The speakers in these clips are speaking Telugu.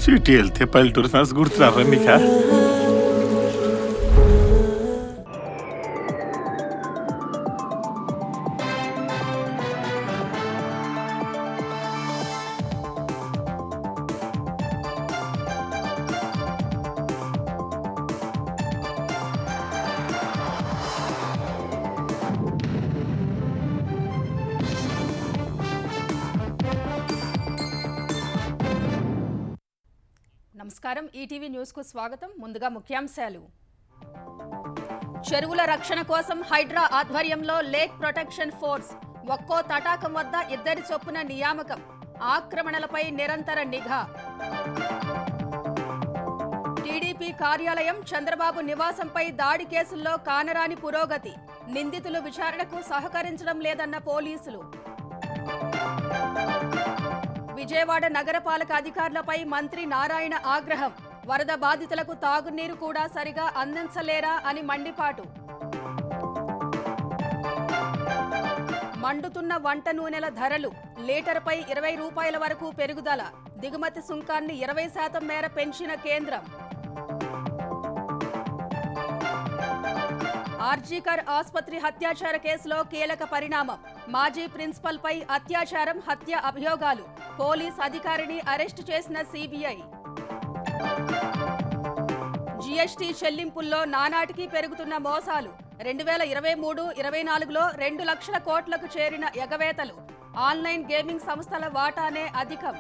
సిటీ వెళ్తే పల్లెటూరు ఫ్రెండ్స్ గుర్తురారా నీకా? నమస్కారం, ఈటీవీ న్యూస్ కు స్వాగతం. ముందుగా ముఖ్యాంశాలు. చెరువుల రక్షణ కోసం హైడ్రా ఆధ్వర్యంలో లేక్ ప్రొటెక్షన్ ఫోర్స్. ఒక్కో తటాకం వద్ద 2 చొప్పున నియామకం. ఆక్రమణలపై నిరంతర నిఘా. టీడీపీ కార్యాలయం, చంద్రబాబు నివాసంపై దాడి కేసుల్లో కానరాని పురోగతి. నిందితులు విచారణకు సహకరించడం లేదన్న పోలీసులు. విజయవాడ నగరపాలక అధికారులపై మంత్రి నారాయణ ఆగ్రహం. వరద బాధితులకు తాగునీరు కూడా సరిగా అందించలేరా అని మండిపాటు. మండుతున్న వంట నూనెల ధరలు. లీటర్పై 20 రూపాయల వరకు పెరుగుదల. దిగుమతి సుంకాన్ని 20% మేర పెంచిన కేంద్రం. ఆర్జీకర్ ఆసుపత్రి హత్యాచార కేసులో కీలక పరిణామం. మాజీ ప్రిన్సిపల్ పై అత్యాచారం, హత్య అభియోగాలు. పోలీస్ అధికారిని అరెస్టు చేసిన సిబిఐ. జీఎస్టీ చెల్లింపుల్లో నానాటికి పెరుగుతున్న మోసాలు. 2023-24లో 2 లక్షల కోట్లకు చేరిన ఎగవేతలు. ఆన్లైన్ గేమింగ్ సంస్థల వాటానే అధికం.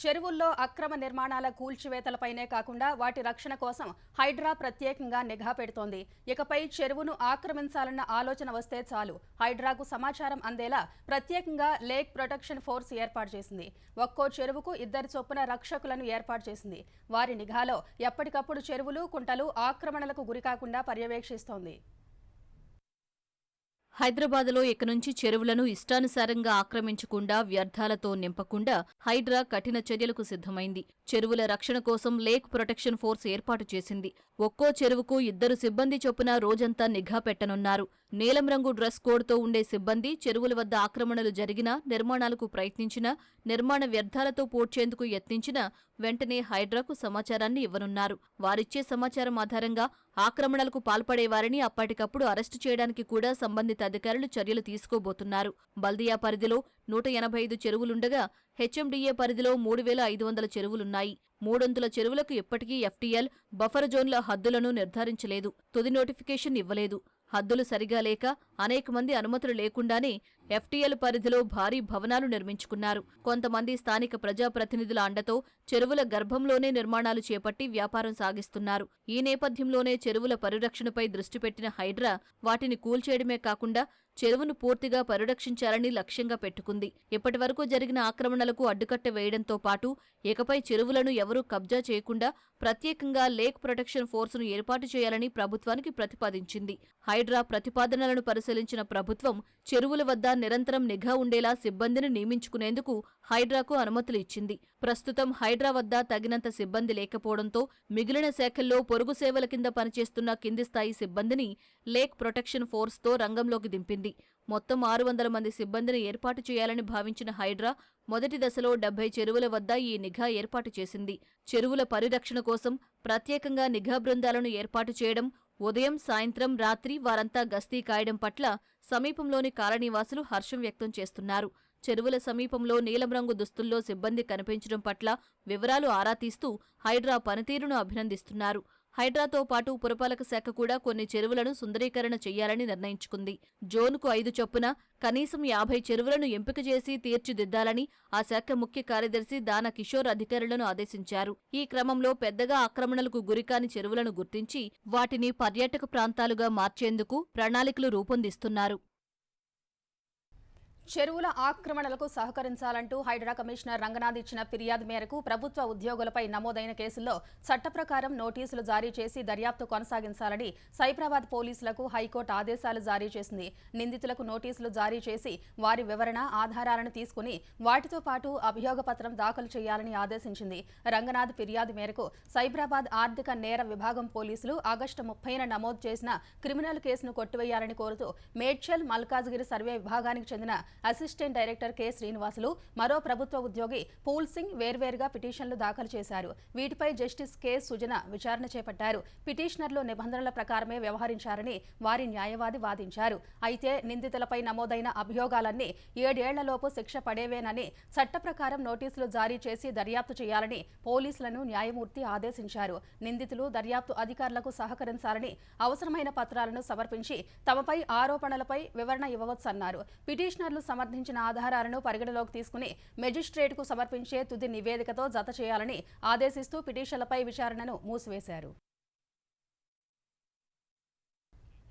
చెరువుల్లో అక్రమ నిర్మాణాల కూల్చివేతలపైనే కాకుండా వాటి రక్షణ కోసం హైడ్రా ప్రత్యేకంగా నిఘా పెడుతోంది. ఇకపై చెరువును ఆక్రమించాలన్న ఆలోచన వస్తే చాలు హైడ్రాకు సమాచారం అందేలా ప్రత్యేకంగా లేక్ ప్రొటెక్షన్ ఫోర్స్ ఏర్పాటు చేసింది. ఒక్కో చెరువుకు 2 చొప్పున రక్షకులను ఏర్పాటు చేసింది. వారి నిఘాలో ఎప్పటికప్పుడు చెరువులు, కుంటలు ఆక్రమణలకు గురికాకుండా పర్యవేక్షిస్తోంది. హైదరాబాద్లో ఇక నుంచి చెరువులను ఇష్టానుసారంగా ఆక్రమించకుండా, వ్యర్థాలతో నింపకుండా హైడ్రా కఠిన చర్యలకు సిద్ధమైంది. చెరువుల రక్షణ కోసం లేక్ ప్రొటెక్షన్ ఫోర్స్ ఏర్పాటు చేసింది. ఒక్కో చెరువుకు 2 సిబ్బంది చొప్పున రోజంతా నిఘా పెట్టనున్నారు. నీలం రంగు డ్రెస్ కోడ్తో ఉండే సిబ్బంది చెరువుల వద్ద ఆక్రమణలు జరిగినా, నిర్మాణాలకు ప్రయత్నించినా, నిర్మాణ వ్యర్థాలతో పూడ్చేందుకు యత్నించినా వెంటనే హైడ్రాకు సమాచారాన్ని ఇవ్వనున్నారు. వారిచ్చే సమాచారం ఆధారంగా ఆక్రమణలకు పాల్పడేవారిని అప్పటికప్పుడు అరెస్టు చేయడానికి కూడా సంబంధిత అధికారులు చర్యలు తీసుకోబోతున్నారు. బల్దియా పరిధిలో 185 చెరువులుండగా హెచ్ఎండిఏ పరిధిలో 3500 చెరువులున్నాయి. 300 చెరువులకు ఇప్పటికీ ఎఫ్టీఎల్, బఫర్ జోన్ల హద్దులను నిర్ధారించలేదు. తుది నోటిఫికేషన్ ఇవ్వలేదు. హద్దులు సరిగా లేక అనేక మంది అనుమతులు లేకుండానే ఎఫ్టీఎల్ పరిధిలో భారీ భవనాలు నిర్మించుకున్నారు. కొంతమంది స్థానిక ప్రజాప్రతినిధుల అండతో చెరువుల గర్భంలోనే నిర్మాణాలు చేపట్టి వ్యాపారం సాగిస్తున్నారు. ఈ నేపథ్యంలోనే చెరువుల పరిరక్షణపై దృష్టి పెట్టిన హైడ్రా వాటిని కూల్చేయడమే కాకుండా చెరువును పూర్తిగా పరిరక్షించాలని లక్ష్యంగా పెట్టుకుంది. ఇప్పటివరకు జరిగిన ఆక్రమణలకు అడ్డుకట్ట వేయడంతో పాటు ఇకపై చెరువులను ఎవరూ కబ్జా చేయకుండా ప్రత్యేకంగా లేక్ ప్రొటెక్షన్ ఫోర్సును ఏర్పాటు చేయాలని ప్రభుత్వానికి ప్రతిపాదించింది. హైడ్రా ప్రతిపాదనలను పరిశీలించిన ప్రభుత్వం చెరువుల వద్ద నిరంతరం నిఘా ఉండేలా సిబ్బందిని నియమించుకునేందుకు హైడ్రాకు అనుమతులు ఇచ్చింది. ప్రస్తుతం హైడ్రా వద్ద తగినంత సిబ్బంది లేకపోవడంతో మిగిలిన శాఖల్లో పొరుగు సేవల కింద పనిచేస్తున్న కింది స్థాయి సిబ్బందిని లేక్ ప్రొటెక్షన్ ఫోర్స్తో రంగంలోకి దింపింది. మొత్తం 600 మంది సిబ్బందిని ఏర్పాటు చేయాలని భావించిన హైడ్రా మొదటి దశలో 70 చెరువుల వద్ద ఈ నిఘా ఏర్పాటు చేసింది. చెరువుల పరిరక్షణ కోసం ప్రత్యేకంగా నిఘా బృందాలను ఏర్పాటు చేయడం, ఉదయం, సాయంత్రం, రాత్రి వారంతా గస్తీ కాయడం పట్ల సమీపంలోని కాలనీవాసులు హర్షం వ్యక్తం చేస్తున్నారు. చెరువుల సమీపంలో నీలం రంగు దుస్తుల్లో సిబ్బంది కనిపించడం పట్ల వివరాలు ఆరా తీస్తూ హైడ్రా పనితీరును అభినందిస్తున్నారు. హైడ్రాతో పాటు పురపాలక శాఖ కూడా కొన్ని చెరువులను సుందరీకరణ చెయ్యాలని నిర్ణయించుకుంది. జోన్కు 5 చొప్పున కనీసం 50 చెరువులను ఎంపిక చేసి తీర్చిదిద్దాలని ఆ శాఖ ముఖ్య కార్యదర్శి దాన కిషోర్ అధికారులను ఆదేశించారు. ఈ క్రమంలో పెద్దగా ఆక్రమణలకు గురికాని చెరువులను గుర్తించి వాటిని పర్యాటక ప్రాంతాలుగా మార్చేందుకు ప్రణాళికలు రూపొందిస్తున్నారు. చెరువుల ఆక్రమణలకు సహకరించాలంటూ హైడ్రా కమిషనర్ రంగనాథ్ ఇచ్చిన ఫిర్యాదు మేరకు ప్రభుత్వ ఉద్యోగులపై నమోదైన కేసుల్లో చట్ట ప్రకారం నోటీసులు జారీ చేసి దర్యాప్తు కొనసాగించాలని సైబరాబాద్ పోలీసులకు హైకోర్టు ఆదేశాలు జారీ చేసింది. నిందితులకు నోటీసులు జారీ చేసి వారి వివరణ, ఆధారాలను తీసుకుని వాటితో పాటు అభియోగ పత్రం దాఖలు చేయాలని ఆదేశించింది. రంగనాథ్ ఫిర్యాదు మేరకు సైబరాబాద్ ఆర్థిక నేర విభాగం పోలీసులు ఆగస్టు 30న నమోదు చేసిన క్రిమినల్ కేసును కొట్టివేయాలని కోరుతూ మేడ్చల్ మల్కాజ్గిరి సర్వే విభాగానికి చెందిన అసిస్టెంట్ డైరెక్టర్ కె శ్రీనివాసులు, మరో ప్రభుత్వ ఉద్యోగి పూల్ సింగ్ వేర్వేరుగా పిటిషన్లు దాఖలు చేశారు. వీటిపై జస్టిస్ కె సుజన విచారణ చేపట్టారు. పిటిషనర్లు నిబంధనల ప్రకారమే వ్యవహరించారని వారి న్యాయవాది వాదించారు. అయితే నిందితులపై నమోదైన అభియోగాలన్నీ 7 ఏళ్లలోపు శిక్ష పడేవేనని, చట్ట ప్రకారం నోటీసులు జారీ చేసి దర్యాప్తు చేయాలని పోలీసులను న్యాయమూర్తి ఆదేశించారు. నిందితులు దర్యాప్తు అధికారులకు సహకరించాలని, అవసరమైన పత్రాలను సమర్పించి తమపై ఆరోపణలపై వివరణ ఇవ్వవచ్చన్నారు. పిటిషనర్లు సమర్థించిన ఆధారాలను పరిగణలోకి తీసుకుని మెజిస్ట్రేట్కు సమర్పించే తుది నివేదికతో జత చేయాలని ఆదేశిస్తూ పిటిషన్లపై విచారణను మూసివేశారు.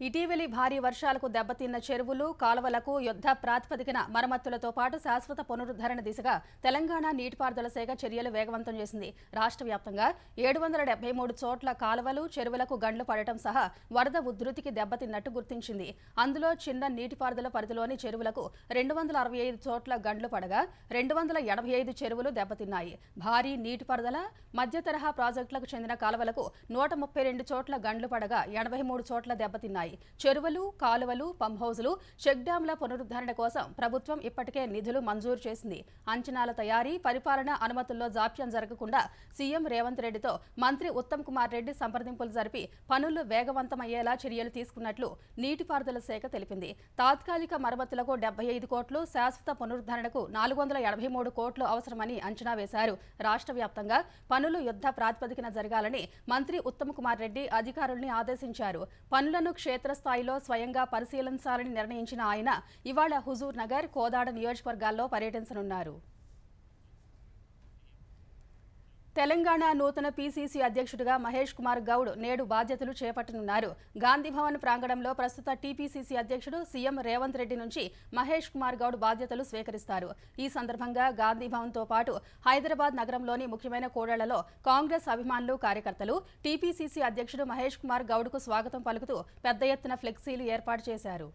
ఇటీవలి భారీ వర్షాలకు దెబ్బతిన్న చెరువులు, కాలువలకు యుద్ధ ప్రాతిపదికన మరమ్మతులతో పాటు శాశ్వత పునరుద్ధరణ దిశగా తెలంగాణ నీటిపారుదల శాఖ చర్యలు వేగవంతం చేసింది. రాష్ట్ర వ్యాప్తంగా 773 చోట్ల కాలువలు, చెరువులకు గండ్లు పడటం సహా వరద ఉధృతికి దెబ్బతిన్నట్టు గుర్తించింది. అందులో చిన్న నీటిపారుదల పరిధిలోని చెరువులకు 265 చోట్ల గండ్లు పడగా 285 చెరువులు దెబ్బతిన్నాయి. భారీ నీటిపారుదల, మధ్య తరహా ప్రాజెక్టులకు చెందిన కాలువలకు 132 చోట్ల గండ్లు పడగా 83 చోట్ల దెబ్బతిన్నాయి. చెరువులు, కాలువలు, పంప్ హౌజులు, చెక్ డ్యాంల పునరుద్ధరణ కోసం ప్రభుత్వం ఇప్పటికే నిధులు మంజూరు చేసింది. అంచనాల తయారీ, పరిపాలన అనుమతుల్లో జాప్యం జరగకుండా సీఎం రేవంత్ రెడ్డితో మంత్రి ఉత్తమ్ కుమార్ రెడ్డి సంప్రదింపులు జరిపి పనులు వేగవంతమయ్యేలా చర్యలు తీసుకున్నట్లు నీటిపారుదల శాఖ తెలిపింది. తాత్కాలిక మరమ్మతులకు 75 కోట్లు, శాశ్వత పునరుద్ధరణకు 483 కోట్లు అవసరమని అంచనా వేశారు. రాష్ట్ర వ్యాప్తంగా పనులు యుద్ధ ప్రాతిపదికన జరగాలని మంత్రి ఉత్తమ్ కుమార్ రెడ్డి అధికారుల్ని ఆదేశించారు. పనులను క్షేత్రస్థాయిలో స్వయంగా పరిశీలించాలని నిర్ణయించిన ఆయన ఇవాళ హుజూర్ నగర్, కోదాడ నియోజకవర్గాల్లో పర్యటించనున్నారు. తెలంగాణ నూతన పీసీసీ అధ్యక్షుడిగా మహేష్ కుమార్ గౌడ్ నేడు బాధ్యతలు చేపట్టనున్నారు. గాంధీభవన్ ప్రాంగణంలో ప్రస్తుత టీపీసీసీ అధ్యక్షుడు సీఎం రేవంత్ రెడ్డి నుంచి మహేష్ కుమార్ గౌడ్ బాధ్యతలు స్వీకరిస్తారు. ఈ సందర్భంగా గాంధీభవన్తో పాటు హైదరాబాద్ నగరంలోని ముఖ్యమైన కూడళ్లలో కాంగ్రెస్ అభిమానులు, కార్యకర్తలు టీపీసీసీ అధ్యక్షుడు మహేష్ కుమార్ గౌడ్కు స్వాగతం పలుకుతూ పెద్ద ఎత్తున ఫ్లెక్సీలు ఏర్పాటు చేశారు.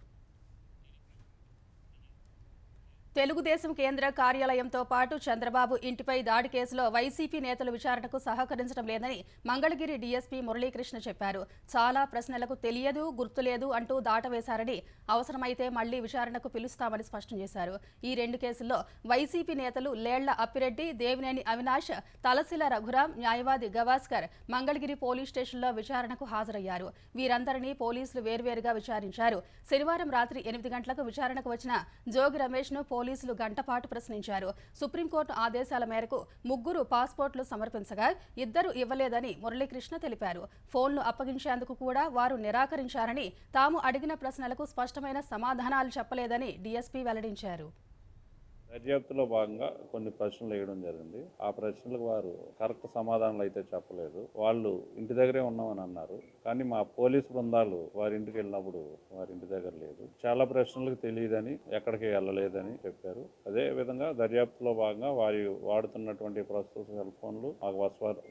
తెలుగుదేశం కేంద్ర కార్యాలయంతో పాటు చంద్రబాబు ఇంటిపై దాడి కేసులో వైసీపీ నేతలు విచారణకు సహకరించడం లేదని మంగళగిరి డీఎస్పీ మురళీకృష్ణ చెప్పారు. చాలా ప్రశ్నలకు తెలియదు, గుర్తులేదు అంటూ దాటవేశారని, అవసరమైతే మళ్లీ విచారణకు పిలుస్తామని స్పష్టం చేశారు. ఈ 2 కేసుల్లో వైసీపీ నేతలు లేళ్ల అప్పిరెడ్డి, దేవినేని అవినాష్, తలసిల రఘురాం, న్యాయవాది గవాస్కర్ మంగళగిరి పోలీస్ స్టేషన్లో విచారణకు హాజరయ్యారు. వీరందరినీ పోలీసులు వేర్వేరుగా విచారించారు. శనివారం రాత్రి 8 గంటలకు విచారణకు వచ్చిన జోగి రమేష్ను పోలీసులు గంటపాటు ప్రశ్నించారు. సుప్రీంకోర్టు ఆదేశాల మేరకు 3 పాస్పోర్ట్లు సమర్పించగా 2 ఇవ్వలేదని మురళీకృష్ణ తెలిపారు. ఫోన్లు అప్పగించేందుకు కూడా వారు నిరాకరించారని, తాము అడిగిన ప్రశ్నలకు స్పష్టమైన సమాధానాలు చెప్పలేదని డీఎస్పీ వెల్లడించారు. దర్యాప్తులో భాగంగా కొన్ని ప్రశ్నలు వేయడం జరిగింది. ఆ ప్రశ్నలకు వారు కరెక్ట్ సమాధానాలు అయితే చెప్పలేదు. వాళ్ళు ఇంటి దగ్గరే ఉన్నామని అన్నారు. కానీ మా పోలీసు బృందాలు వారి ఇంటికి వెళ్ళినప్పుడు వారి ఇంటి దగ్గర లేదు. చాలా ప్రశ్నలకు తెలియదని, ఎక్కడికి వెళ్ళలేదని చెప్పారు. అదే విధంగా దర్యాప్తులో భాగంగా వారి వాడుతున్నటువంటి ప్రస్తుత సెల్ ఫోన్లు మాకు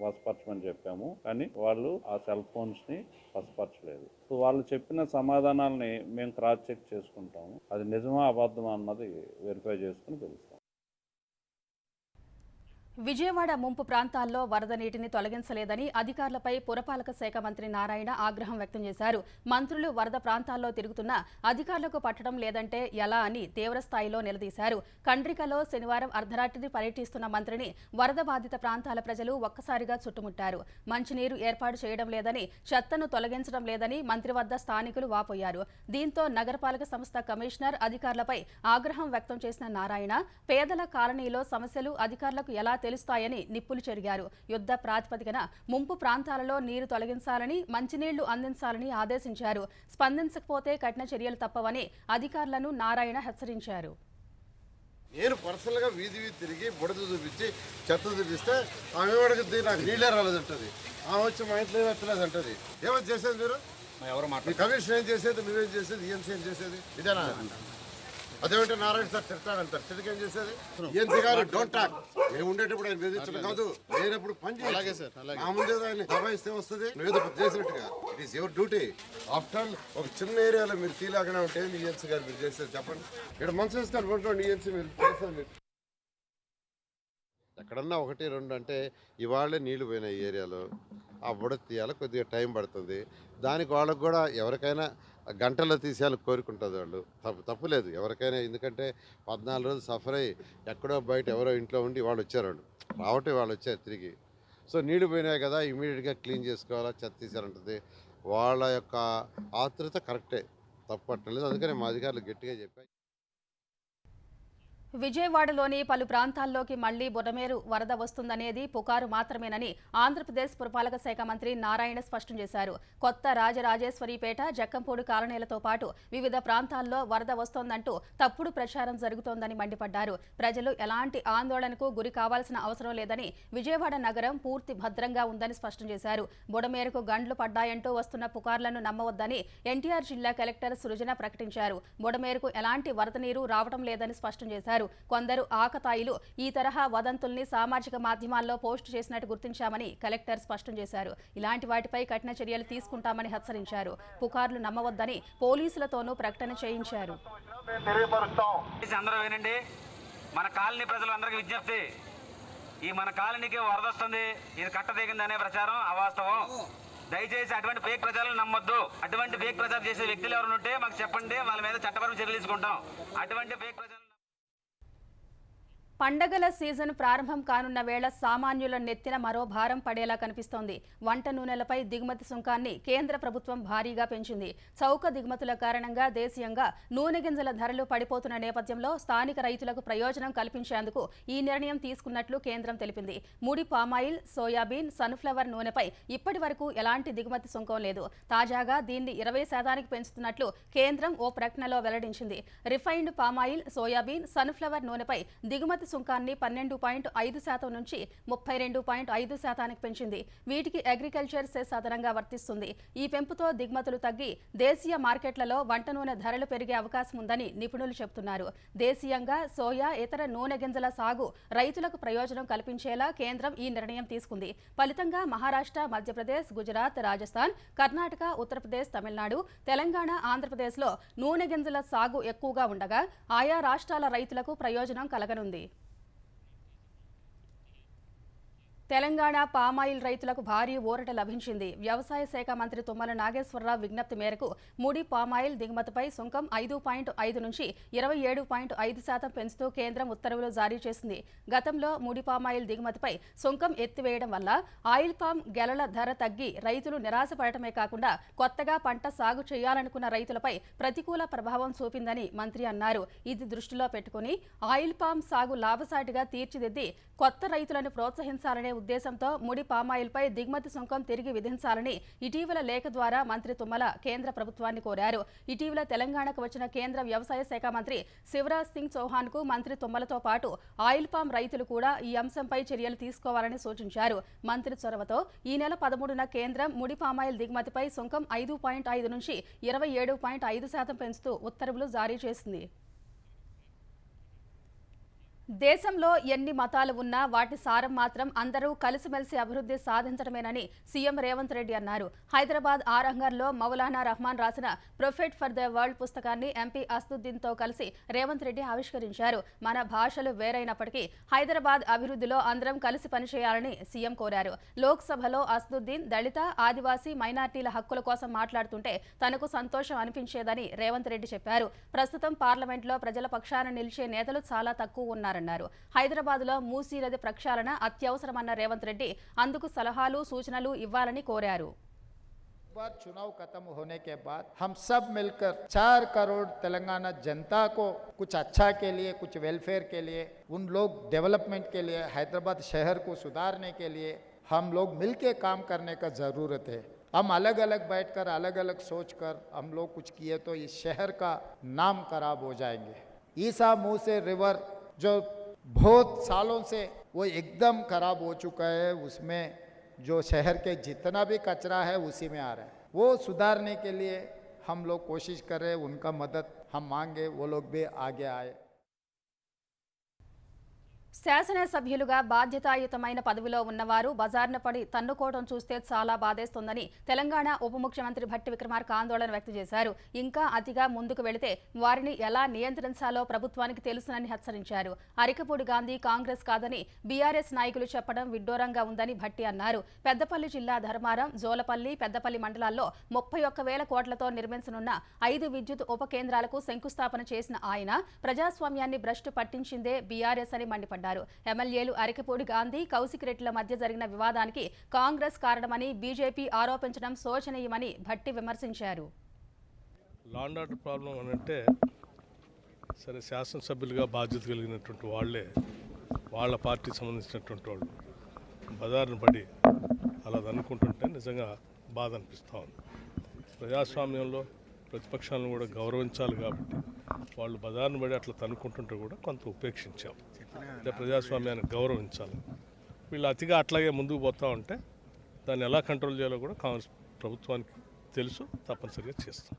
వశపరచమని చెప్పాము. కానీ వాళ్ళు ఆ సెల్ ఫోన్స్ ని వశపరచలేదు. వాళ్ళు చెప్పిన సమాధానాలని మేము క్రాస్ చెక్ చేసుకుంటాము. అది నిజమా అబద్ధమా అన్నది వెరిఫై చేసుకుని తెలుస్తాం. విజయవాడ ముంపు ప్రాంతాల్లో వరద నీటిని తొలగించలేదని అధికారులపై పురపాలక శాఖ మంత్రి నారాయణ ఆగ్రహం వ్యక్తం చేశారు. మంత్రులు వరద ప్రాంతాల్లో తిరుగుతున్నా అధికారులకు పట్టడం లేదంటే ఎలా అని తీవ్రస్థాయిలో నిలదీశారు. కండ్రికలో శనివారం అర్ధరాత్రి పర్యటిస్తున్న మంత్రిని వరద బాధిత ప్రాంతాల ప్రజలు ఒక్కసారిగా చుట్టుముట్టారు. మంచినీరు ఏర్పాటు చేయడం లేదని, చెత్తను తొలగించడం లేదని మంత్రి వద్ద స్థానికులు వాపోయారు. దీంతో నగరపాలక సంస్థ కమిషనర్ అధికారులపై ఆగ్రహం వ్యక్తం చేసిన నారాయణ పేదల కాలనీలో సమస్యలు అధికారులకు ఎలా తెలుస్తాయని నిప్పులు చెరిగారు. యుద్ధ ప్రాతిపదికన ముంపు ప్రాంతాలలో నీరు తొలగించాలని, మంచినీళ్లు అందించాలని ఆదేశించారు. స్పందించకపోతే కఠిన చర్యలు తప్పవని అధికారులను నారాయణ హెచ్చరించారు. నేను పర్సనల్గా వీధి తిరిగి బుడద చూపించి చెత్త చూపిస్తే ఆమె అడిగిద్ది నాకు నీళ్ళే రాలేదంటది. ఆమె వచ్చి మా ఇంట్లో ఎత్తలేదు అంటది. ఏమని చేసేది మీరు? ఎవరు కమిషన్ ఏం చేసేది, నువ్వేం చేసేది, ఈఎన్సీ ఏం చేసేది? ఇదేనా? అదేమంటే నారాయణ సార్ తిడతాడంటారు, తిరిగి ఏం చేసేది? ఏఎన్సీ గారు డోంట్ టాక్. మేము ఉండేటప్పుడు ఆయన బెదిరించడం కాదు, లేనప్పుడు పని చేయాలి. అలాగే సార్, మా ముందే ఆయన దబాయిస్తే వస్తుంది, నువ్వేదో చేసినట్టుగా. It is your duty. After all ఒక చిన్న ఏరియాలో మీరు తీలాగానే ఉంటే ఈఎన్సీ గారు మీరు చేస్తారు చెప్పండి. ఇక్కడ మంచి వేస్తారు పడుకోండి, ఈఎన్సీ మీరు చేస్తారు. మీరు ఎక్కడన్నా 1, 2 అంటే ఇవాళే నీళ్లు పోయినాయి ఈ ఏరియాలో, ఆ బుడ తీయాలి, కొద్దిగా టైం పడుతుంది. దానికి వాళ్ళకు కూడా ఎవరికైనా గంటలో తీసేయాలని కోరుకుంటుంది. వాళ్ళు తప్పులేదు ఎవరికైనా, ఎందుకంటే 14 రోజులు సఫర్ అయ్యి ఎక్కడో బయట ఎవరో ఇంట్లో ఉండి వాళ్ళు వచ్చారు, వాళ్ళు వచ్చారు తిరిగి. సో నీళ్లు పోయినాయి కదా, ఇమీడియట్గా క్లీన్ చేసుకోవాలా, చెత్త తీసారంటుంది. వాళ్ళ యొక్క ఆతృత కరెక్టే, తప్పట్లేదు. అందుకని మా అధికారులు గట్టిగా చెప్పారు. విజయవాడలోని పలు ప్రాంతాల్లోకి మళ్లీ బుడమేరు వరద వస్తుందనేది పుకారు మాత్రమేనని ఆంధ్రప్రదేశ్ పురపాలక శాఖ మంత్రి నారాయణ స్పష్టం చేశారు. కొత్త రాజరాజేశ్వరిపేట, జక్కంపూడి కాలనీలతో పాటు వివిధ ప్రాంతాల్లో వరద వస్తోందంటూ తప్పుడు ప్రచారం జరుగుతోందని మండిపడ్డారు. ప్రజలు ఎలాంటి ఆందోళనకు గురి కావాల్సిన అవసరం లేదని, విజయవాడ నగరం పూర్తి భద్రంగా ఉందని స్పష్టం చేశారు. బుడమేరుకు గండ్లు పడ్డాయంటూ వస్తున్న పుకార్లను నమ్మవద్దని ఎన్టీఆర్ జిల్లా కలెక్టర్ సృజన ప్రకటించారు. బుడమేరుకు ఎలాంటి వరద నీరు రావడం లేదని స్పష్టం చేశారు. కొందరు ఆకతాయిలు ఈ తరహా వదంతుల్ని సామాజిక మాధ్యమాల్లో పోస్టు చేసినట్టు గుర్తించామని కలెక్టర్ స్పష్టం చేశారు. ఇలాంటి వాటిపై కఠిన చర్యలు తీసుకుంటామని హెచ్చరించారు. పుకార్లు నమ్మవద్దని పోలీసులతోనూ ప్రకటన చేయించారు. మన కాలనీ ప్రజలందరికీ విజ్ఞప్తి, ఈ మన కాలనీకి వరద వస్తుంది, ఇది కట్టదిగిందనే ప్రచారం అవాస్తవం. దయచేసి అటువంటి ఫేక్ ప్రచారాలు నమ్మొద్దు. అటువంటి ఫేక్ ప్రచారం చేసే వ్యక్తులు ఎవరు ఉంటే మాకు చెప్పండి, వాళ్ళ మీద చట్టపరమైన చర్యలు తీసుకుంటాం. అటువంటి ఫేక్ ప్రచారం. పండగల సీజన్ ప్రారంభం కానున్న వేళ సామాన్యుల నెత్తిన మరో భారం పడేలా కనిపిస్తోంది. వంట నూనెలపై దిగుమతి సుంకాన్ని కేంద్ర ప్రభుత్వం భారీగా పెంచింది. చౌక దిగుమతుల కారణంగా దేశీయంగా నూనె గింజల ధరలు పడిపోతున్న నేపథ్యంలో స్థానిక రైతులకు ప్రయోజనం కల్పించేందుకు ఈ నిర్ణయం తీసుకున్నట్లు కేంద్రం తెలిపింది. ముడి పామాయిల్, సోయాబీన్, సన్ఫ్లవర్ నూనెపై ఇప్పటి వరకు ఎలాంటి దిగుమతి సుంకం లేదు. తాజాగా దీన్ని 20% పెంచుతున్నట్లు కేంద్రం ఓ ప్రకటనలో వెల్లడించింది. రిఫైన్డ్ పామాయిల్, సోయాబీన్, సన్ఫ్లవర్ నూనెపై దిగుమతి సుంకాన్ని 12.5% నుంచి 32.5% పెంచింది. వీటికి అగ్రికల్చర్ సెస్ అదనంగా వర్తిస్తుంది. ఈ పెంపుతో దిగుమతులు తగ్గి దేశీయ మార్కెట్లలో వంట నూనె ధరలు పెరిగే అవకాశం ఉందని నిపుణులు చెబుతున్నారు. దేశీయంగా సోయా, ఇతర నూనె గింజల సాగు రైతులకు ప్రయోజనం కల్పించేలా కేంద్రం ఈ నిర్ణయం తీసుకుంది. ఫలితంగా మహారాష్ట్ర, మధ్యప్రదేశ్, గుజరాత్, రాజస్థాన్, కర్ణాటక, ఉత్తరప్రదేశ్, తమిళనాడు, తెలంగాణ, ఆంధ్రప్రదేశ్లో నూనె గింజల సాగు ఎక్కువగా ఉండగా ఆయా రాష్ట్రాల రైతులకు ప్రయోజనం కలగనుంది. తెలంగాణ పామాయిల్ రైతులకు భారీ ఊరట లభించింది. వ్యవసాయ శాఖ మంత్రి తుమ్మల నాగేశ్వరరావు విజ్ఞప్తి మేరకు ముడి పామాయిల్ దిగుమతిపై సుంకం 5.5 నుంచి 27.5% పెంచుతూ కేంద్రం ఉత్తర్వులు జారీ చేసింది. గతంలో ముడి పామాయిల్ దిగుమతిపై సుంకం ఎత్తివేయడం వల్ల ఆయిల్ పామ్ గెలల ధర తగ్గి రైతులు నిరాశపడటమే కాకుండా కొత్తగా పంట సాగు చేయాలనుకున్న రైతులపై ప్రతికూల ప్రభావం చూపిందని మంత్రి అన్నారు. ఇది దృష్టిలో పెట్టుకుని ఆయిల్ పామ్ సాగు లాభసాటిగా తీర్చిదిద్ది కొత్త రైతులను ప్రోత్సహించాలనే ఉద్దేశంతో ముడి పామాయిల్పై దిగుమతి సుంకం తిరిగి విధించాలని ఇటీవల లేఖ ద్వారా మంత్రి తుమ్మల కేంద్ర ప్రభుత్వాన్ని కోరారు. ఇటీవల తెలంగాణకు వచ్చిన కేంద్ర వ్యవసాయ శాఖ మంత్రి శివరాజ్ సింగ్ చౌహాన్కు మంత్రి తుమ్మలతో పాటు ఆయిల్ పామ్ రైతులు కూడా ఈ అంశంపై చర్యలు తీసుకోవాలని సూచించారు. మంత్రి చొరవతో ఈ నెల 13న కేంద్రం ముడి పామాయిల్ దిగుమతిపై సుంకం 5.5 నుంచి 27.5% పెంచుతూ ఉత్తర్వులు జారీ చేసింది. దేశంలో ఎన్ని మతాలు ఉన్నా వాటి సారం మాత్రం అందరూ కలిసిమెలిసి అభివృద్ధి సాధించడమేనని సీఎం రేవంత్ రెడ్డి అన్నారు. హైదరాబాద్ ఆరంగర్లో మౌలానా రహమాన్ రాసిన ప్రొఫెట్ ఫర్ ద వరల్డ్ పుస్తకాన్ని ఎంపీ అసదుద్దీన్తో కలిసి రేవంత్ రెడ్డి ఆవిష్కరించారు. మన భాషలు వేరైనప్పటికీ హైదరాబాద్ అభివృద్ధిలో అందరం కలిసి పనిచేయాలని సీఎం కోరారు. లోక్సభలో అసదుద్దీన్ దళిత, ఆదివాసీ, మైనార్టీల హక్కుల కోసం మాట్లాడుతుంటే తనకు సంతోషం అనిపించేదని రేవంత్ రెడ్డి చెప్పారు. ప్రస్తుతం పార్లమెంట్లో ప్రజల పక్షాన నిలిచే నేతలు చాలా తక్కువ ఉన్నారన్నారు. హైదరాబాద్లో మూసీ నది ప్రక్షాళన అత్యవసరమన్న రేవంత్ రెడ్డి అందుకు సలహాలు, సూచనలు ఇవ్వాలని కోరారు. बार चुनाव खत्म होने के बाद हम सब मिलकर 4 करोड़ तेलंगाना जनता को कुछ अच्छा के लिए, कुछ वेलफेयर के लिए, उन लोग डेवलपमेंट के लिए, हैदराबाद शहर को सुधारने के लिए हम लोग मिलके काम करने का ज़रूरत है. हम अलग अलग बैठकर, अलग अलग सोचकर हम लोग कुछ किए तो इस शहर का नाम खराब हो जाएंगे. ईसा मूसे रिवर जो बहुत सालों से वो एकदम खराब हो चुका है, उसमें जो शहर के जितना भी कचरा है उसी में आ रहा है. वो सुधारने के लिए हम लोग कोशिश कर रहे हैं, उनका मदद हम मांगे, वो लोग भी आगे आए। శాసనసభ్యులుగా బాధ్యతాయుతమైన పదవిలో ఉన్నవారు బజార్న పడి తన్నుకోవడం చూస్తే చాలా బాధేస్తోందని తెలంగాణ ఉప ముఖ్యమంత్రి భట్టి విక్రమార్క ఆందోళన వ్యక్తం చేశారు. ఇంకా అతిగా ముందుకు వెళితే వారిని ఎలా నియంత్రించాలో ప్రభుత్వానికి తెలుసునని హెచ్చరించారు. అరికపూడి గాంధీ కాంగ్రెస్ కాదని బీఆర్ఎస్ నాయకులు చెప్పడం విడ్డూరంగా ఉందని భట్టి అన్నారు. పెద్దపల్లి జిల్లా ధర్మారం, జోలపల్లి, పెద్దపల్లి మండలాల్లో 31,000 కోట్లతో నిర్మించనున్న 5 విద్యుత్ ఉప కేంద్రాలకు శంకుస్థాపన చేసిన ఆయన ప్రజాస్వామ్యాన్ని భ్రష్టు పట్టించిందే బీఆర్ఎస్ అని మండిపడ్డారు. ఎమ్మెల్యేలు అరికపూడి గాంధీ, కౌశిక్ రెడ్డిల మధ్య జరిగిన వివాదానికి కాంగ్రెస్ కారణమని బీజేపీ ఆరోపించడం శోచనీయమని భట్టి విమర్శించారు. లా అండ్ ఆర్డర్ ప్రాబ్లం అని అంటే సరే, శాసనసభ్యులుగా బాధ్యత కలిగినటువంటి వాళ్ళే, వాళ్ళ పార్టీకి సంబంధించినటువంటి వాళ్ళు బజారును పడి అలా అనుకుంటుంటే నిజంగా బాధ అనిపిస్తూ ఉంది. ప్రజాస్వామ్యంలో ప్రతిపక్షాలను కూడా గౌరవించాలి కాబట్టి వాళ్ళు బజారును పడి అట్లా తనుకుంటుంటే కూడా కొంత ఉపేక్షించాం. అంటే ప్రజాస్వామ్యాన్ని గౌరవించాలి. వీళ్ళు అతిగా అట్లాగే ముందుకు పోతూ ఉంటే దాన్ని ఎలా కంట్రోల్ చేయాలో కూడా కాంగ్రెస్ ప్రభుత్వానికి తెలుసు, తప్పనిసరిగా చేస్తాం.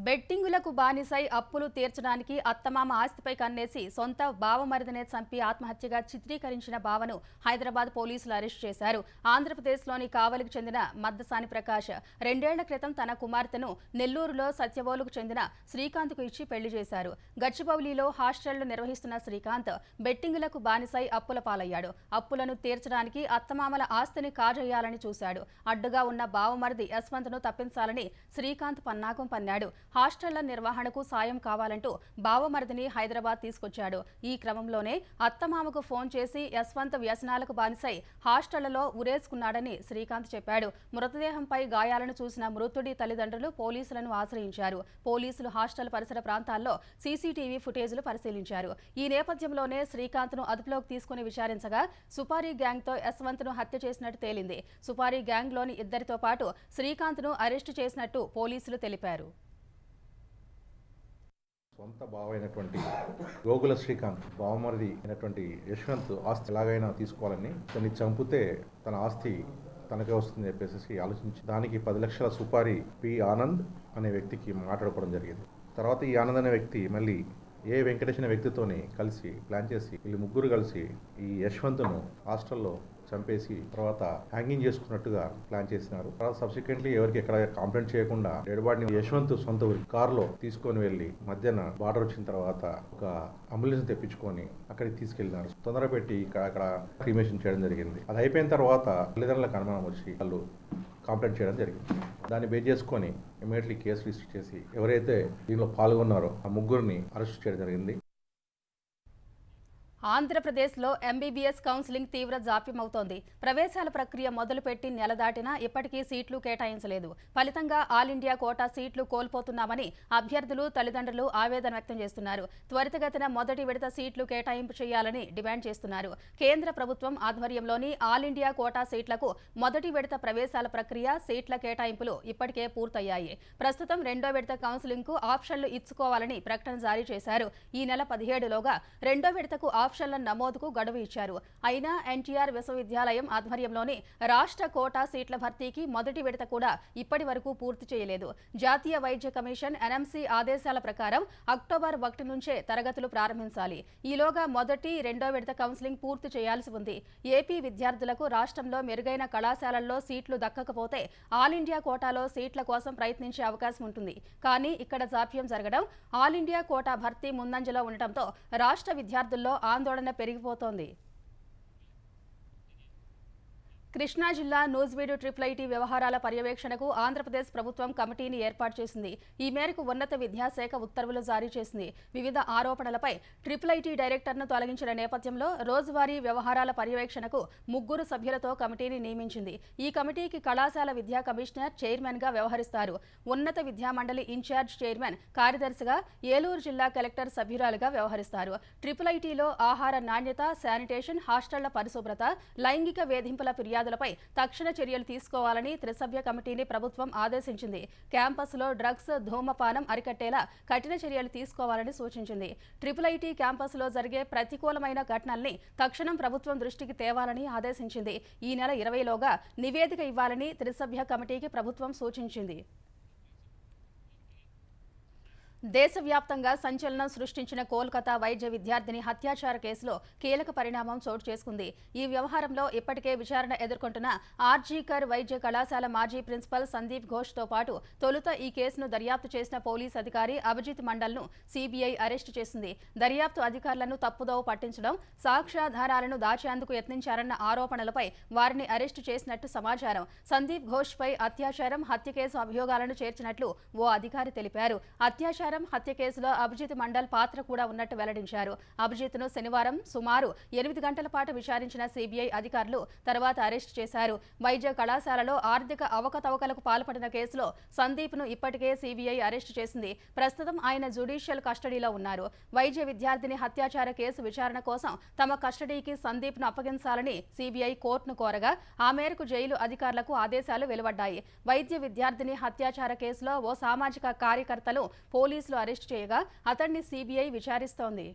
బెట్టింగులకు బానిసై అప్పులు తీర్చడానికి అత్తమామ ఆస్తిపై కన్నేసి సొంత బావమరిదినే చంపి ఆత్మహత్యగా చిత్రీకరించిన బావను హైదరాబాద్ పోలీసులు అరెస్టు చేశారు. ఆంధ్రప్రదేశ్లోని కావలికి చెందిన మద్దసాని ప్రకాష్ 2 ఏళ్ల క్రితం తన కుమార్తెను నెల్లూరులో సత్యవోలుకు చెందిన శ్రీకాంత్కు ఇచ్చి పెళ్లి చేశారు. గచ్చిబౌలిలో హాస్టళ్లు నిర్వహిస్తున్న శ్రీకాంత్ బెట్టింగులకు బానిసై అప్పుల పాలయ్యాడు. అప్పులను తీర్చడానికి అత్తమామల ఆస్తిని కాజేయాలని చూశాడు. అడ్డుగా ఉన్న బావమరిది యశ్వంత్ను తప్పించాలని శ్రీకాంత్ పన్నాగం పన్నాడు. హాస్టళ్ల నిర్వహణకు సాయం కావాలంటూ బావమరిదిని హైదరాబాద్ తీసుకొచ్చాడు. ఈ క్రమంలోనే అత్తమామకు ఫోన్ చేసి యశ్వంత్ వ్యసనాలకు బానిసై హాస్టళ్లలో ఉరేసుకున్నాడని శ్రీకాంత్ చెప్పాడు. మృతదేహంపై గాయాలను చూసిన మృతుడి తల్లిదండ్రులు పోలీసులను ఆశ్రయించారు. పోలీసులు హాస్టల్ పరిసర ప్రాంతాల్లో సీసీటీవీ ఫుటేజీలు పరిశీలించారు. ఈ నేపథ్యంలోనే శ్రీకాంత్ను అదుపులోకి తీసుకుని విచారించగా సుపారీ గ్యాంగ్తో యశ్వంత్ను హత్య చేసినట్టు తేలింది. సుపారీ గ్యాంగ్లోని 2 పాటు శ్రీకాంత్ను అరెస్టు చేసినట్టు పోలీసులు తెలిపారు. సొంత బావ అయినటువంటి గోగుల శ్రీకాంత్ బావమరిది అయినటువంటి యశ్వంత్ ఆస్తి ఎలాగైనా తీసుకోవాలని, తనని చంపితే తన ఆస్తి తనకే వస్తుందని చెప్పేసి ఆలోచించి దానికి 10 లక్షల సుపారీ పి ఆనంద్ అనే వ్యక్తికి మాట్లాడుకోవడం జరిగింది. తర్వాత ఈ ఆనంద్ అనే వ్యక్తి మళ్ళీ ఏ వెంకటేష్ అనే వ్యక్తితోని కలిసి ప్లాన్ చేసి వీళ్ళు ముగ్గురు కలిసి ఈ యశ్వంత్ను హాస్టల్లో చంపేసి తర్వాత హ్యాంగింగ్ చేసుకున్నట్టుగా ప్లాన్ చేసినారు. తర్వాత సబ్సిక్వెంట్లీ ఎవరికి ఎక్కడ కంప్లైంట్ చేయకుండా డెడ్ బాడీని యశ్వంత్ సొంత ఊరి కారులో తీసుకొని వెళ్ళి మధ్యాహ్నం బార్డర్ వచ్చిన తర్వాత ఒక అంబులెన్స్ తెప్పించుకొని అక్కడికి తీసుకెళ్లినారు. తొందర పెట్టి అక్కడ క్రీమేషన్ చేయడం జరిగింది. అది అయిపోయిన తర్వాత తల్లిదండ్రులకు అనుమానం వచ్చి వాళ్ళు కంప్లైంట్ చేయడం జరిగింది. దాన్ని బేస్ చేసుకొని ఇమీడియట్లీ కేసు రిజిస్టర్ చేసి ఎవరైతే దీనిలో పాల్గొన్నారో ఆ ముగ్గురిని అరెస్ట్ చేయడం జరిగింది. ఆంధ్రప్రదేశ్లో ఎంబీబీఎస్ కౌన్సిలింగ్ తీవ్ర జాప్యమవుతోంది. ప్రవేశాల ప్రక్రియ మొదలుపెట్టి నెల దాటినా ఇప్పటికీ సీట్లు కేటాయించలేదు. ఫలితంగా ఆల్ ఇండియా కోటా సీట్లు కోల్పోతున్నామని అభ్యర్థులు, తల్లిదండ్రులు ఆవేదన వ్యక్తం చేస్తున్నారు. త్వరితగతిన మొదటి విడత సీట్లు కేటాయింపు చేయాలని డిమాండ్ చేస్తున్నారు. కేంద్ర ప్రభుత్వం ఆధ్వర్యంలోని ఆల్ ఇండియా కోటా సీట్లకు మొదటి విడత ప్రవేశాల ప్రక్రియ, సీట్ల కేటాయింపులు ఇప్పటికే పూర్తయ్యాయి. ప్రస్తుతం 2వ విడత కౌన్సిలింగ్కు ఆప్షన్లు ఇచ్చుకోవాలని ప్రకటన జారీ చేశారు. ఈ నెల 17లోగా 2వ విడతకు ఆప్షన్ల నమోదుకు గడువు ఇచ్చారు. అయినా ఎన్టీఆర్ విశ్వవిద్యాలయం ఆధ్వర్యంలోని రాష్ట్ర కోటా సీట్ల భర్తీకి మొదటి విడత కూడా ఇప్పటి వరకు పూర్తి చేయలేదు. జాతీయ వైద్య కమిషన్ ఎన్ఎంసీ ఆదేశాల ప్రకారం అక్టోబర్ 1 నుంచే తరగతులు ప్రారంభించాలి. ఈలోగా మొదటి, 2వ విడత కౌన్సిలింగ్ పూర్తి చేయాల్సి ఉంది. ఏపీ విద్యార్థులకు రాష్ట్రంలో మెరుగైన కళాశాలల్లో సీట్లు దక్కకపోతే ఆల్ ఇండియా కోటాలో సీట్ల కోసం ప్రయత్నించే అవకాశం ఉంటుంది. కానీ ఇక్కడ జాప్యం జరగడం, ఆల్ ఇండియా కోటా భర్తీ ముందంజలో ఉండటంతో రాష్ట్ర విద్యార్థుల్లో ఆందోళన పెరిగిపోతోంది. కృష్ణా జిల్లా నూజివీడు ట్రిపుల్-ఐటీ వ్యవహారాల పర్యవేక్షణకు ఆంధ్రప్రదేశ్ ప్రభుత్వం కమిటీని ఏర్పాటు చేసింది. ఈ మేరకు ఉన్నత విద్యాశాఖ ఉత్తర్వులు జారీ చేసింది. వివిధ ఆరోపణలపై ట్రిపుల్-ఐటీ డైరెక్టర్ను తొలగించిన నేపథ్యంలో రోజువారీ వ్యవహారాల పర్యవేక్షణకు 3 సభ్యులతో కమిటీని నియమించింది. ఈ కమిటీకి కళాశాల విద్యా కమిషనర్ చైర్మన్గా వ్యవహరిస్తారు. ఉన్నత విద్యామండలి ఇన్ఛార్జ్ చైర్మన్, కార్యదర్శిగా ఏలూరు జిల్లా కలెక్టర్ సభ్యురాలుగా వ్యవహరిస్తారు. ట్రిపుల్-ఐటీలో ఆహార నాణ్యత, శానిటేషన్, హాస్టళ్ల పరిశుభ్రత, లైంగిక వేధింపుల ఫిర్యాదు ఫిర్యాదులపై తక్షణ చర్యలు తీసుకోవాలని త్రిసభ్య కమిటీని ప్రభుత్వం ఆదేశించింది. క్యాంపస్లో డ్రగ్స్, ధూమపానం అరికట్టేలా కఠిన చర్యలు తీసుకోవాలని సూచించింది. IIIT క్యాంపస్లో జరిగే ప్రతికూలమైన ఘటనల్ని తక్షణం ప్రభుత్వం దృష్టికి తేవాలని ఆదేశించింది. ఈ నెల 20లోగా నివేదిక ఇవ్వాలని త్రిసభ్య కమిటీకి ప్రభుత్వం సూచించింది. దేశవ్యాప్తంగా సంచలనం సృష్టించిన కోల్కతా వైద్య విద్యార్థిని హత్యాచార కేసులో కీలక పరిణామం చోటు చేసుకుంది. ఈ వ్యవహారంలో ఇప్పటికే విచారణ ఎదుర్కొంటున్న ఆర్జీకర్ వైద్య కళాశాల మాజీ ప్రిన్సిపల్ సందీప్ ఘోష్తో పాటు తొలుత ఈ కేసును దర్యాప్తు చేసిన పోలీస్ అధికారి అభిజిత్ మండల్ను సీబీఐ అరెస్టు చేసింది. దర్యాప్తు అధికారులను తప్పుదోవ పట్టించడం, సాక్ష్యాధారాలను దాచేందుకు యత్నించారన్న ఆరోపణలపై వారిని అరెస్టు చేసినట్టు సమాచారం. సందీప్ ఘోష్పై అత్యాచారం, హత్య కేసు అభియోగాలను చేర్చినట్లు ఓ అధికారి తెలిపారు. అత్యాచారం, హత్య కేసులో అభిజిత్ మండల్ పాత్ర కూడా ఉన్నట్టు వెల్లడించారు. అభిజిత్ను శనివారం సుమారు 8 గంటల పాటు విచారించిన సీబీఐ అధికారులు తర్వాత అరెస్టు చేశారు. వైద్య కళాశాలలో ఆర్థిక అవకతవకలకు పాల్పడిన కేసులో సందీప్ను ఇప్పటికే సీబీఐ అరెస్టు చేసింది. ప్రస్తుతం ఆయన జ్యుడిషియల్ కస్టడీలో ఉన్నారు. వైద్య విద్యార్థిని హత్యాచార కేసు విచారణ కోసం తమ కస్టడీకి సందీప్ను అప్పగించాలని సీబీఐ కోర్టును కోరగా ఆ మేరకు జైలు అధికారులకు ఆదేశాలు వెలువడ్డాయి. వైద్య విద్యార్థిని హత్యాచార కేసులో ఓ సామాజిక కార్యకర్తలు పోలీసులు అరెస్టు చేయగా అతన్ని సీబీఐ విచారిస్తోంది.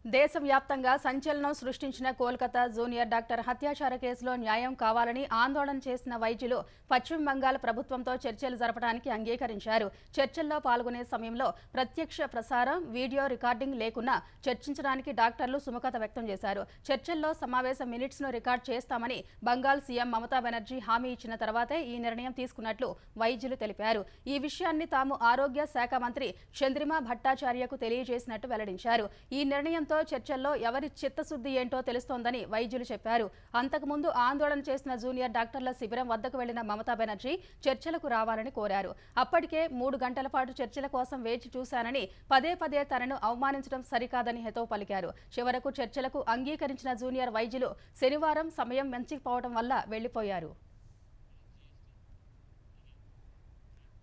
దేశవ్యాప్తంగా సంచలనం సృష్టించిన కోల్కతా జూనియర్ డాక్టర్ హత్యాచార కేసులో న్యాయం కావాలని ఆందోళన చేసిన వైద్యులు పశ్చిమ బంగాల్ ప్రభుత్వంతో చర్చలు జరపడానికి అంగీకరించారు. చర్చల్లో పాల్గొనే సమయంలో ప్రత్యక్ష ప్రసారం, వీడియో రికార్డింగ్ లేకున్నా చర్చించడానికి డాక్టర్లు సుముఖత వ్యక్తం చేశారు. చర్చల్లో సమావేశ మినిట్స్ను రికార్డ్ చేస్తామని బంగాల్ సీఎం మమతా బెనర్జీ హామీ ఇచ్చిన తర్వాతే ఈ నిర్ణయం తీసుకున్నట్లు వైద్యులు తెలిపారు. ఈ విషయాన్ని తాము ఆరోగ్య శాఖ మంత్రి చంద్రిమా భట్టాచార్యకు తెలియజేసినట్టు వెల్లడించారు. ఈ నిర్ణయంతో చర్చల్లో ఎవరి చిత్తశుద్ధి ఏంటో తెలుస్తోందని వైద్యులు చెప్పారు. అంతకుముందు ఆందోళన చేసిన జూనియర్ డాక్టర్ల శిబిరం వద్దకు వెళ్లిన మమతా బెనర్జీ చర్చలకు రావాలని కోరారు. అప్పటికే 3 గంటల పాటు చర్చల కోసం వేచి చూశానని, పదే పదే తనను అవమానించడం సరికాదని హితవు పలికారు. చివరకు చర్చలకు అంగీకరించిన జూనియర్ వైద్యులు శనివారం సమయం మించిపోవడం వల్ల వెళ్లిపోయారు.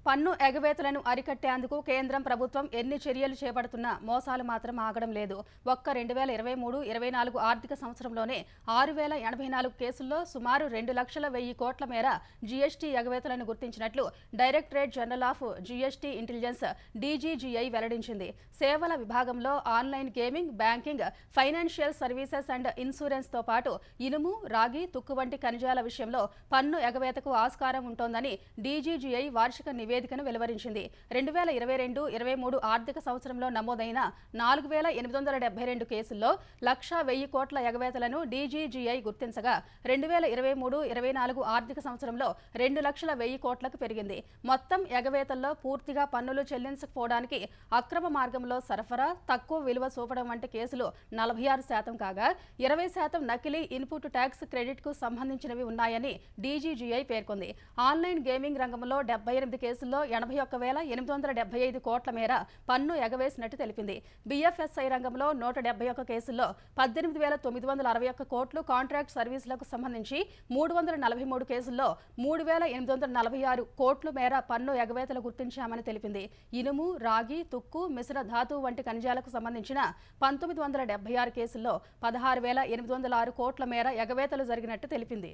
పన్ను ఎగవేతలను అరికట్టేందుకు కేంద్రం ప్రభుత్వం ఎన్ని చర్యలు చేపడుతున్నా మోసాలు మాత్రం ఆగడం లేదు. ఒక్క 2023-24 ఆర్థిక సంవత్సరంలోనే 6084 కేసుల్లో సుమారు 2,00,000 కోట్ల మేర జీఎస్టీ ఎగవేతలను గుర్తించినట్లు directorate general of GST intelligence DGGI వెల్లడించింది. సేవల విభాగంలో online gaming, banking, financial services and ఇన్సూరెన్స్తో పాటు ఇనుము, రాగి, తుక్కు వంటి ఖనిజాల విషయంలో పన్ను ఎగవేతకు ఆస్కారం ఉంటోందని డీజీజీఐ వార్షిక నివేదికను వెలువరించింది. 2022-23 ఆర్థిక సంవత్సరంలో నమోదైన 4,872 కేసుల్లో 1,00,000 కోట్ల ఎగవేతలను డీజీజీఐ గుర్తించగా 2023-24 ఆర్థిక సంవత్సరంలో 2,00,000 కోట్లకు పెరిగింది. మొత్తం ఎగవేతల్లో పూర్తిగా పన్నులు చెల్లించకపోవడానికి, అక్రమ మార్గంలో సరఫరా, తక్కువ విలువ చూపడం వంటి కేసులు 46% కాగా 20% నకిలీ ఇన్పుట్ ట్యాక్స్ క్రెడిట్కు సంబంధించినవి ఉన్నాయని డీజీజీఐ పేర్కొంది. ఆన్లైన్ గేమింగ్ రంగంలో 78 కేసుల్లో 81,875 కోట్ల మేర పన్ను ఎగవేసినట్టు తెలిపింది. బీఎఫ్ఎస్ఐ రంగంలో 171 కేసుల్లో 18,961 కోట్లు, కాంట్రాక్ట్ సర్వీసులకు సంబంధించి 343 కేసుల్లో 3,846 కోట్ల మేర పన్ను ఎగవేతలు గుర్తించామని తెలిపింది. ఇనుము, రాగి, తుక్కు, మిశ్ర ధాతువు వంటి ఖనిజాలకు సంబంధించిన 1976 కేసుల్లో 16,806 కోట్ల మేర ఎగవేతలు జరిగినట్టు తెలిపింది.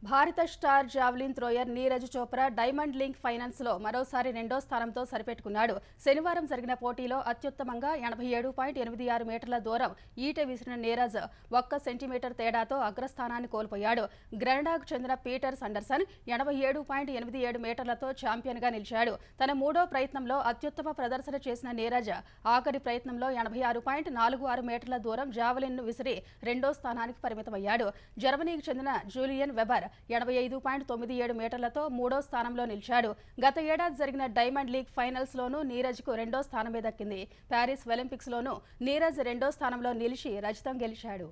భారత star javelin thrower Neeraj Chopra diamond league ఫైనల్స్లో మరోసారి 2వ స్థానంతో సరిపెట్టుకున్నాడు. శనివారం జరిగిన పోటీలో అత్యుత్తమంగా 87.86 మీటర్ల దూరం ఈట విసిరిన నీరజ్ 1 సెంటీమీటర్ తేడాతో అగ్రస్థానాన్ని కోల్పోయాడు. గ్రెనడాకు చెందిన పీటర్ సండర్సన్ 87.87 మీటర్లతో ఛాంపియన్గా నిలిచాడు. తన 3వ ప్రయత్నంలో అత్యుత్తమ ప్రదర్శన చేసిన నీరజ్ ఆఖరి ప్రయత్నంలో 86.46 మీటర్ల దూరం జావెలిన్ను విసిరి 2వ స్థానానికి పరిమితమయ్యాడు. జర్మనీకి చెందిన జూలియన్ వెబర్ 85.97 మీటర్లతో 3వ స్థానంలో నిలిచాడు. గత ఏడాది జరిగిన డైమండ్ లీగ్ ఫైనల్స్లోనూ నీరజ్కు 2వ స్థానమే దక్కింది. ప్యారిస్ ఒలింపిక్స్లోనూ నీరజ్ 2వ స్థానంలో నిలిచి రజతం గెలిచాడు.